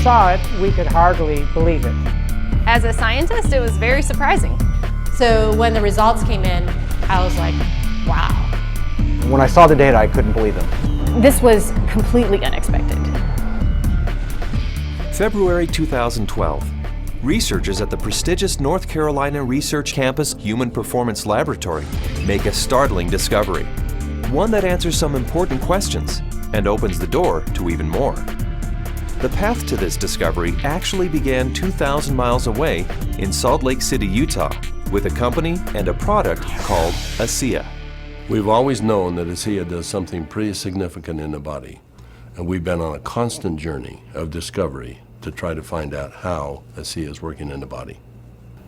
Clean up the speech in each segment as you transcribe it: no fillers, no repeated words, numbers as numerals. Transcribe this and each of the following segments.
saw it, we could hardly believe it. As a scientist, it was very surprising. So when the results came in, I was like, wow. When I saw the data, I couldn't believe them. This was completely unexpected. February 2012. Researchers at the prestigious North Carolina Research Campus Human Performance Laboratory make a startling discovery. One that answers some important questions and opens the door to even more. The path to this discovery actually began 2,000 miles away in Salt Lake City, Utah, with a company and a product called Asea. We've always known that Asea does something pretty significant in the body, and we've been on a constant journey of discovery to try to find out how Asea is working in the body.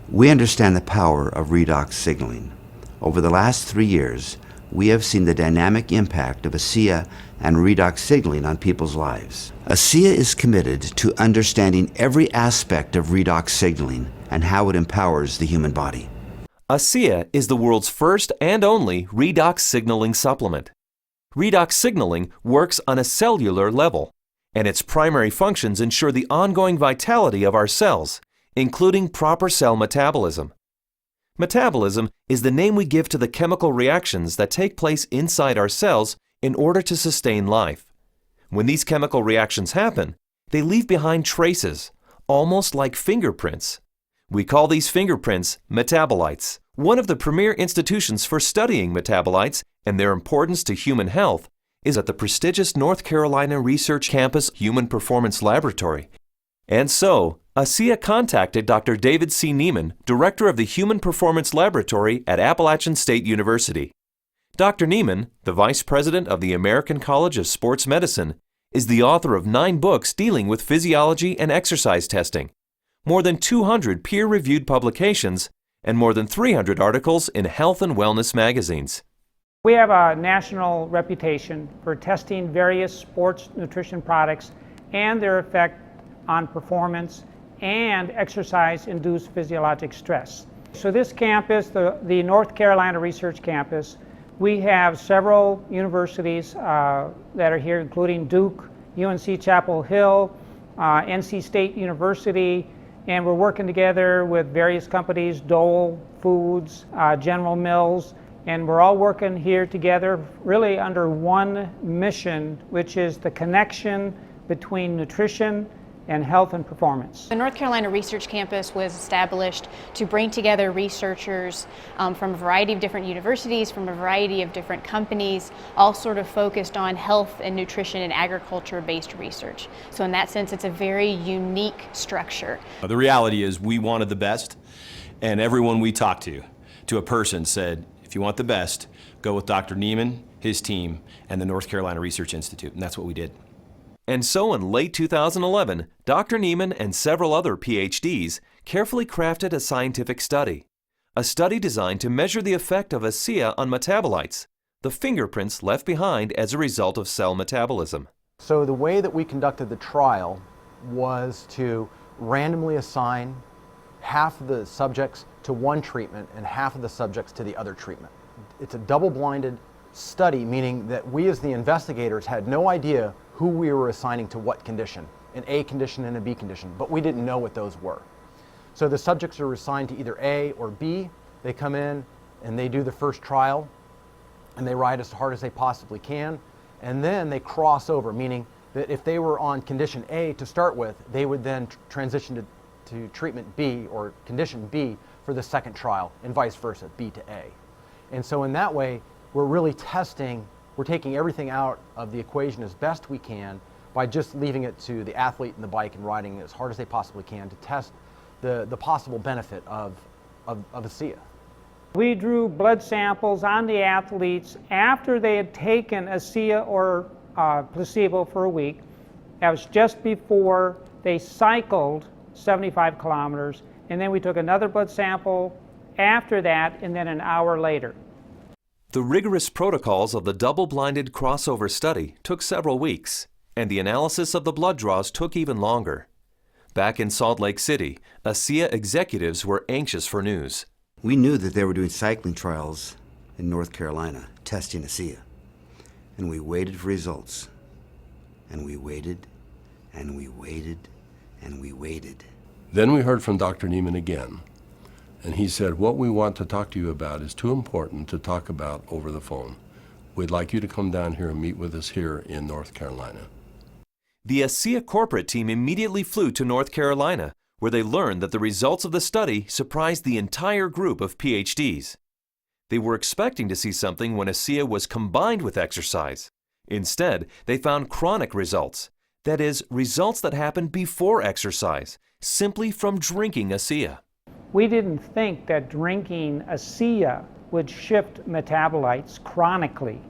We understand the power of redox signaling. Over the last 3 years, we have seen the dynamic impact of Asea and redox signaling on people's lives. Asea is committed to understanding every aspect of redox signaling and how it empowers the human body. Asea is the world's first and only redox signaling supplement. Redox signaling works on a cellular level, and its primary functions ensure the ongoing vitality of our cells, including proper cell metabolism. Metabolism is the name we give to the chemical reactions that take place inside our cells in order to sustain life. When these chemical reactions happen, they leave behind traces, almost like fingerprints. We call these fingerprints metabolites. One of the premier institutions for studying metabolites and their importance to human health is at the prestigious North Carolina Research Campus Human Performance Laboratory. And so, Asea contacted Dr. David C. Nieman, director of the Human Performance Laboratory at Appalachian State University. Dr. Nieman, the vice president of the American College of Sports Medicine, is the author of 9 books dealing with physiology and exercise testing, more than 200 peer-reviewed publications, and more than 300 articles in health and wellness magazines. We have a national reputation for testing various sports nutrition products and their effect on performance and exercise-induced physiologic stress. So this campus, the North Carolina Research Campus, we have several universities that are here, including Duke, UNC Chapel Hill, NC State University, and we're working together with various companies, Dole Foods, General Mills, and we're all working here together really under one mission, which is the connection between nutrition and health and performance. The North Carolina Research Campus was established to bring together researchers from a variety of different universities, from a variety of different companies, all sort of focused on health and nutrition and agriculture-based research. So in that sense, it's a very unique structure. The reality is we wanted the best, and everyone we talked to a person said, if you want the best, go with Dr. Nieman, his team, and the North Carolina Research Institute, and that's what we did. And so in late 2011, Dr. Nieman and several other Ph.D.s carefully crafted a scientific study. A study designed to measure the effect of Asea on metabolites, the fingerprints left behind as a result of cell metabolism. So the way that we conducted the trial was to randomly assign half of the subjects to one treatment and half of the subjects to the other treatment. It's a double-blinded study, meaning that we as the investigators had no idea who we were assigning to what condition, an A condition and a B condition, but we didn't know what those were. So the subjects are assigned to either A or B. They come in and they do the first trial and they ride as hard as they possibly can, and then they cross over, meaning that if they were on condition A to start with, they would then transition to treatment B or condition B for the second trial, and vice versa, B to A. And so in that way, we're really testing, we're taking everything out of the equation as best we can by just leaving it to the athlete and the bike and riding as hard as they possibly can to test the possible benefit of Asea. We drew blood samples on the athletes after they had taken Asea or placebo for a week. That was just before they cycled 75 kilometers, and then we took another blood sample after that, and then an hour later. The rigorous protocols of the double-blinded crossover study took several weeks, and the analysis of the blood draws took even longer. Back in Salt Lake City, Asea executives were anxious for news. We knew that they were doing cycling trials in North Carolina, testing Asea. And we waited for results. And we waited, and we waited, and we waited. Then we heard from Dr. Nieman again, and he said, what we want to talk to you about is too important to talk about over the phone. We'd like you to come down here and meet with us here in North Carolina. The Asea corporate team immediately flew to North Carolina, where they learned that the results of the study surprised the entire group of Ph.D.s. They were expecting to see something when Asea was combined with exercise. Instead, they found chronic results. That is, results that happen before exercise, simply from drinking Asea. We didn't think that drinking Asea would shift metabolites chronically.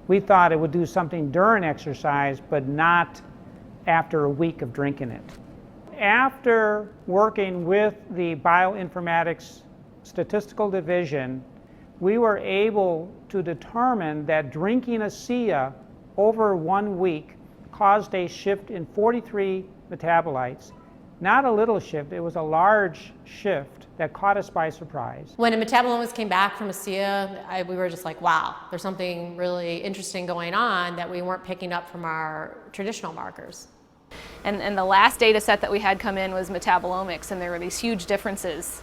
We thought it would do something during exercise, but not after a week of drinking it. After working with the bioinformatics statistical division, we were able to determine that drinking Asea over 1 week caused a shift in 43 metabolites. Not a little shift, it was a large shift that caught us by surprise. When a metabolomics came back from Asea, we were just like, wow, there's something really interesting going on that we weren't picking up from our traditional markers. And the last data set that we had come in was metabolomics, and there were these huge differences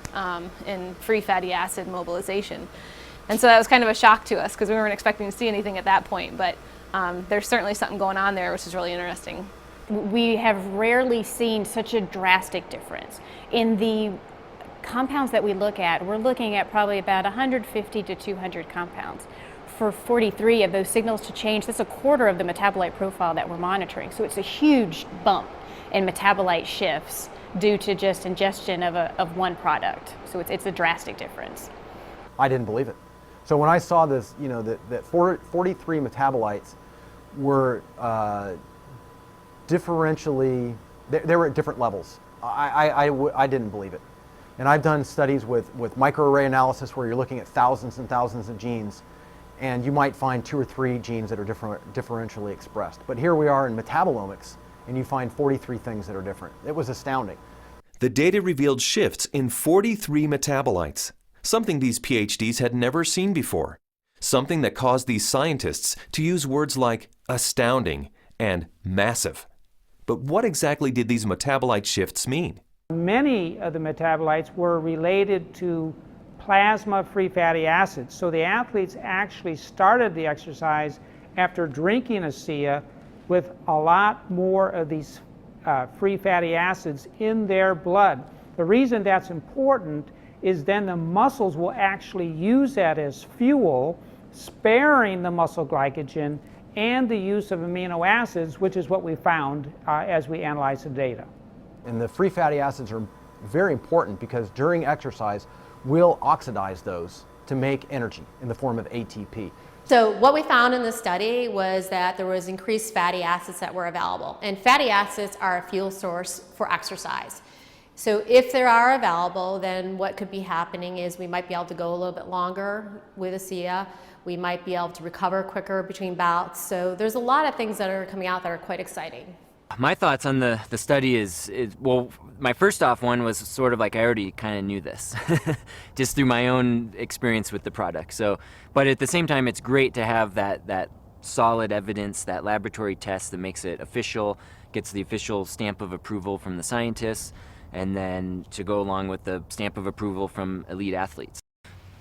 in free fatty acid mobilization. And so that was kind of a shock to us because we weren't expecting to see anything at that point, but there's certainly something going on there which is really interesting. We have rarely seen such a drastic difference. In the compounds that we look at, we're looking at probably about 150 to 200 compounds. For 43 of those signals to change, that's a quarter of the metabolite profile that we're monitoring. So it's a huge bump in metabolite shifts due to just ingestion of one product. So it's a drastic difference. I didn't believe it. So when I saw this, you know, that 43 metabolites were differentially, they were at different levels. I didn't believe it. And I've done studies with microarray analysis where you're looking at thousands and thousands of genes, and you might find 2 or 3 genes that are differentially expressed. But here we are in metabolomics, and you find 43 things that are different. It was astounding. The data revealed shifts in 43 metabolites, something these Ph.D.s had never seen before, something that caused these scientists to use words like astounding and massive. But what exactly did these metabolite shifts mean? Many of the metabolites were related to plasma free fatty acids. So the athletes actually started the exercise after drinking Asea with a lot more of these free fatty acids in their blood. The reason that's important is then the muscles will actually use that as fuel, sparing the muscle glycogen and the use of amino acids, which is what we found as we analyzed the data. And the free fatty acids are very important because during exercise, we'll oxidize those to make energy in the form of ATP. So what we found in the study was that there was increased fatty acids that were available. And fatty acids are a fuel source for exercise. So if they are available, then what could be happening is we might be able to go a little bit longer with Asea. We might be able to recover quicker between bouts. So there's a lot of things that are coming out that are quite exciting. My thoughts on the study is, well, my first off one was sort of like I already kind of knew this, just through my own experience with the product. So, but at the same time, it's great to have that solid evidence, that laboratory test that makes it official, gets the official stamp of approval from the scientists, and then to go along with the stamp of approval from elite athletes.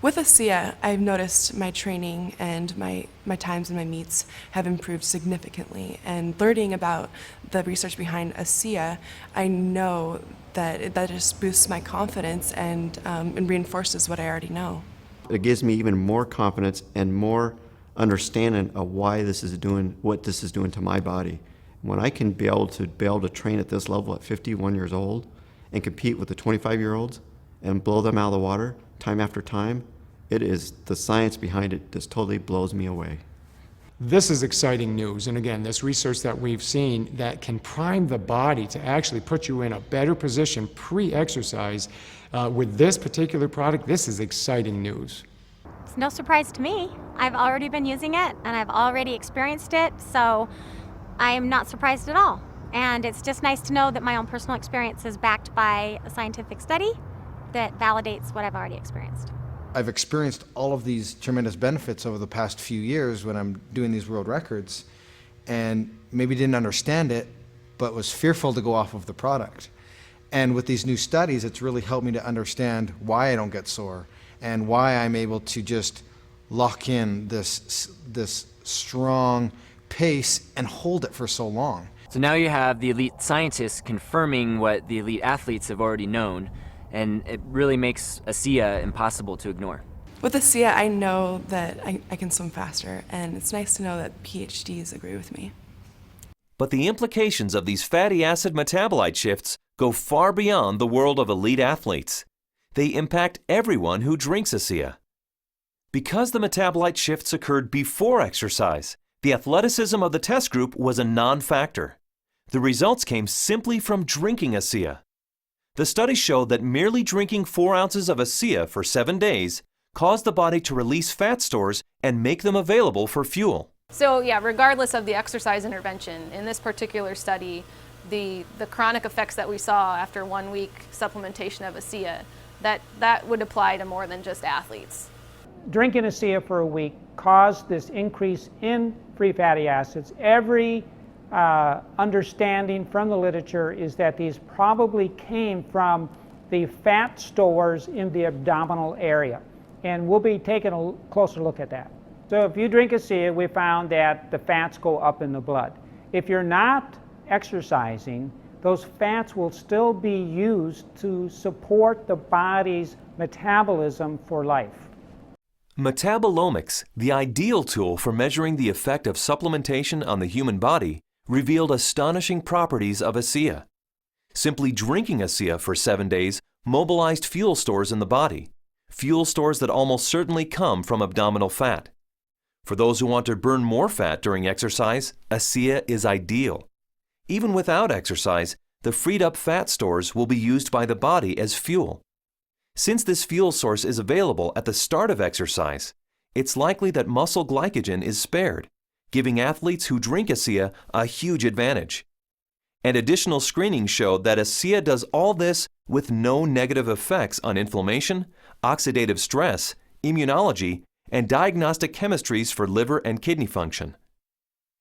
With Asea, I've noticed my training and my times in my meets have improved significantly. And learning about the research behind Asea, I know that just boosts my confidence and reinforces what I already know. It gives me even more confidence and more understanding of why this is doing what this is doing to my body. When I can be able to train at this level at 51 years old and compete with the 25-year-olds and blow them out of the water time after time, it is the science behind it just totally blows me away. This is exciting news, and again, this research that we've seen that can prime the body to actually put you in a better position pre-exercise with this particular product, this is exciting news. It's no surprise to me. I've already been using it and I've already experienced it, so I am not surprised at all. And it's just nice to know that my own personal experience is backed by a scientific study that validates what I've already experienced. I've experienced all of these tremendous benefits over the past few years when I'm doing these world records, and maybe didn't understand it, but was fearful to go off of the product. And with these new studies, it's really helped me to understand why I don't get sore and why I'm able to just lock in this strong pace and hold it for so long. So now you have the elite scientists confirming what the elite athletes have already known, and it really makes Asea impossible to ignore. With Asea, I know that I can swim faster, and it's nice to know that Ph.Ds. agree with me. But the implications of these fatty acid metabolite shifts go far beyond the world of elite athletes. They impact everyone who drinks Asea. Because the metabolite shifts occurred before exercise, the athleticism of the test group was a non-factor. The results came simply from drinking Asea. The study showed that merely drinking 4 ounces of Asea for 7 days caused the body to release fat stores and make them available for fuel. So yeah, regardless of the exercise intervention, in this particular study, the chronic effects that we saw after 1 week supplementation of Asea, that would apply to more than just athletes. Drinking Asea for a week caused this increase in free fatty acids. Every understanding from the literature is that these probably came from the fat stores in the abdominal area. And we'll be taking a closer look at that. So if you drink Asea, we found that the fats go up in the blood. If you're not exercising, those fats will still be used to support the body's metabolism for life. Metabolomics, the ideal tool for measuring the effect of supplementation on the human body, revealed astonishing properties of Asea. Simply drinking Asea for 7 days mobilized fuel stores in the body, fuel stores that almost certainly come from abdominal fat. For those who want to burn more fat during exercise, Asea is ideal. Even without exercise, the freed up fat stores will be used by the body as fuel. Since this fuel source is available at the start of exercise, it's likely that muscle glycogen is spared, giving athletes who drink Asea a huge advantage. And additional screening showed that Asea does all this with no negative effects on inflammation, oxidative stress, immunology, and diagnostic chemistries for liver and kidney function.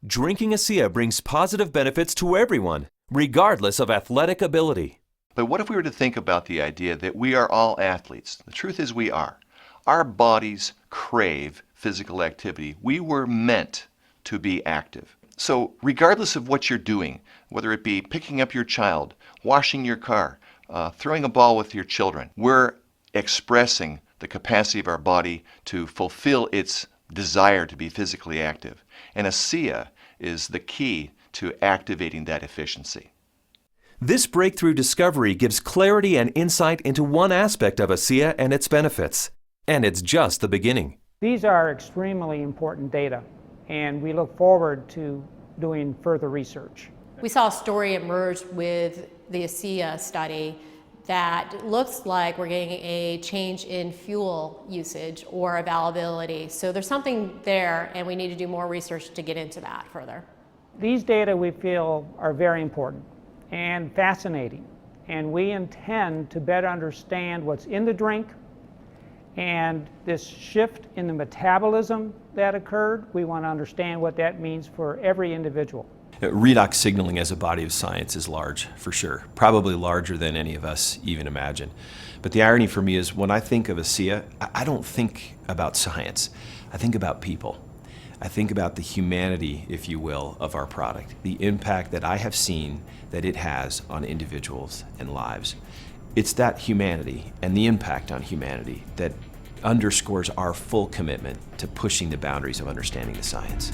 Drinking Asea brings positive benefits to everyone, regardless of athletic ability. But what if we were to think about the idea that we are all athletes? The truth is we are. Our bodies crave physical activity. We were meant to be active. So regardless of what you're doing, whether it be picking up your child, washing your car, throwing a ball with your children, we're expressing the capacity of our body to fulfill its desire to be physically active. And Asea is the key to activating that efficiency. This breakthrough discovery gives clarity and insight into one aspect of Asea and its benefits. And it's just the beginning. These are extremely important data, and we look forward to doing further research. We saw a story emerge with the Asea study that looks like we're getting a change in fuel usage or availability. So there's something there, and we need to do more research to get into that further. These data we feel are very important and fascinating, and we intend to better understand what's in the drink and this shift in the metabolism that occurred. We want to understand what that means for every individual. Redox signaling as a body of science is large, for sure. Probably larger than any of us even imagine. But the irony for me is when I think of Asea, I don't think about science. I think about people. I think about the humanity, if you will, of our product, the impact that I have seen that it has on individuals and lives. It's that humanity and the impact on humanity that underscores our full commitment to pushing the boundaries of understanding the science.